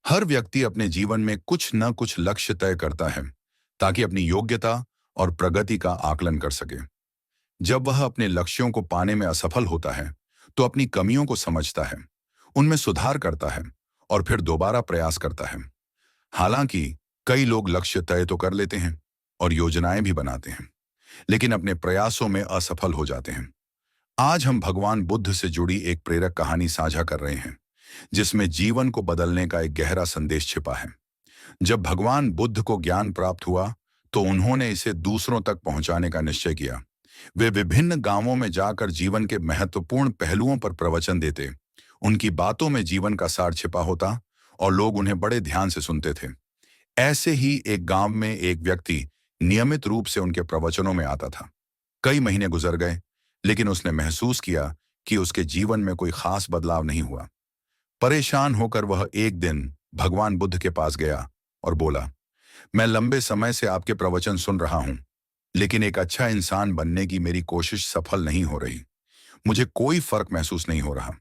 हर व्यक्ति अपने जीवन में कुछ न कुछ लक्ष्य तय करता है ताकि अपनी योग्यता और प्रगति का आकलन कर सके। जब वह अपने लक्ष्यों को पाने में असफल होता है तो अपनी कमियों को समझता है, उनमें सुधार करता है और फिर दोबारा प्रयास करता है। हालांकि कई लोग लक्ष्य तय तो कर लेते हैं और योजनाएं भी बनाते हैं, लेकिन अपने प्रयासों में असफल हो जाते हैं। आज हम भगवान बुद्ध से जुड़ी एक प्रेरक कहानी साझा कर रहे हैं, जिसमें जीवन को बदलने का एक गहरा संदेश छिपा है। जब भगवान बुद्ध को ज्ञान प्राप्त हुआ तो उन्होंने इसे दूसरों तक पहुंचाने का निश्चय किया। वे विभिन्न गांवों में जाकर जीवन के महत्वपूर्ण पहलुओं पर प्रवचन देते। उनकी बातों में जीवन का सार छिपा होता और लोग उन्हें बड़े ध्यान से सुनते थे। ऐसे ही एक गांव में एक व्यक्ति नियमित रूप से उनके प्रवचनों में आता था। कई महीने गुजर गए, लेकिन उसने महसूस किया कि उसके जीवन में कोई खास बदलाव नहीं हुआ। परेशान होकर वह एक दिन भगवान बुद्ध के पास गया और बोला, मैं लंबे समय से आपके प्रवचन सुन रहा हूं, लेकिन एक अच्छा इंसान बनने की मेरी कोशिश सफल नहीं हो रही। मुझे कोई फर्क महसूस नहीं हो रहा।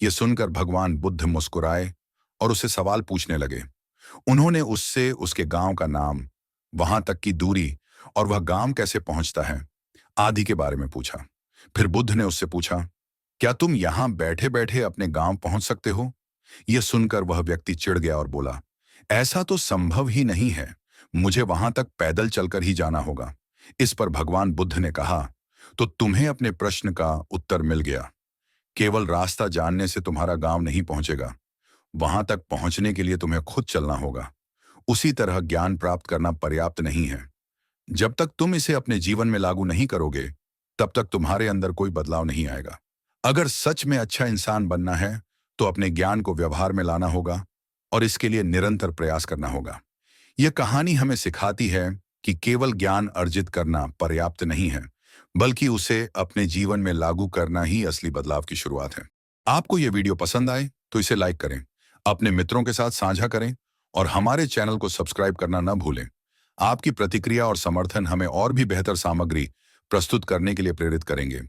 यह सुनकर भगवान बुद्ध मुस्कुराए और उससे सवाल पूछने लगे। उन्होंने उससे उसके गांव का नाम, वहां तक की दूरी और वह गांव कैसे पहुंचता है आदि के बारे में पूछा। फिर बुद्ध ने उससे पूछा, क्या तुम यहां बैठे बैठे अपने गांव पहुंच सकते हो? यह सुनकर वह व्यक्ति चिढ़ गया और बोला, ऐसा तो संभव ही नहीं है, मुझे वहां तक पैदल चलकर ही जाना होगा। इस पर भगवान बुद्ध ने कहा, तो तुम्हें अपने प्रश्न का उत्तर मिल गया। केवल रास्ता जानने से तुम्हारा गांव नहीं पहुंचेगा, वहां तक पहुंचने के लिए तुम्हें खुद चलना होगा। उसी तरह ज्ञान प्राप्त करना पर्याप्त नहीं है। जब तक तुम इसे अपने जीवन में लागू नहीं करोगे, तब तक तुम्हारे अंदर कोई बदलाव नहीं आएगा। अगर सच में अच्छा इंसान बनना है तो अपने ज्ञान को व्यवहार में लाना होगा और इसके लिए निरंतर प्रयास करना होगा। यह कहानी हमें सिखाती है कि केवल ज्ञान अर्जित करना पर्याप्त नहीं है, बल्कि उसे अपने जीवन में लागू करना ही असली बदलाव की शुरुआत है। आपको यह वीडियो पसंद आए तो इसे लाइक करें, अपने मित्रों के साथ साझा करें और हमारे चैनल को सब्सक्राइब करना न भूलें। आपकी प्रतिक्रिया और समर्थन हमें और भी बेहतर सामग्री प्रस्तुत करने के लिए प्रेरित करेंगे।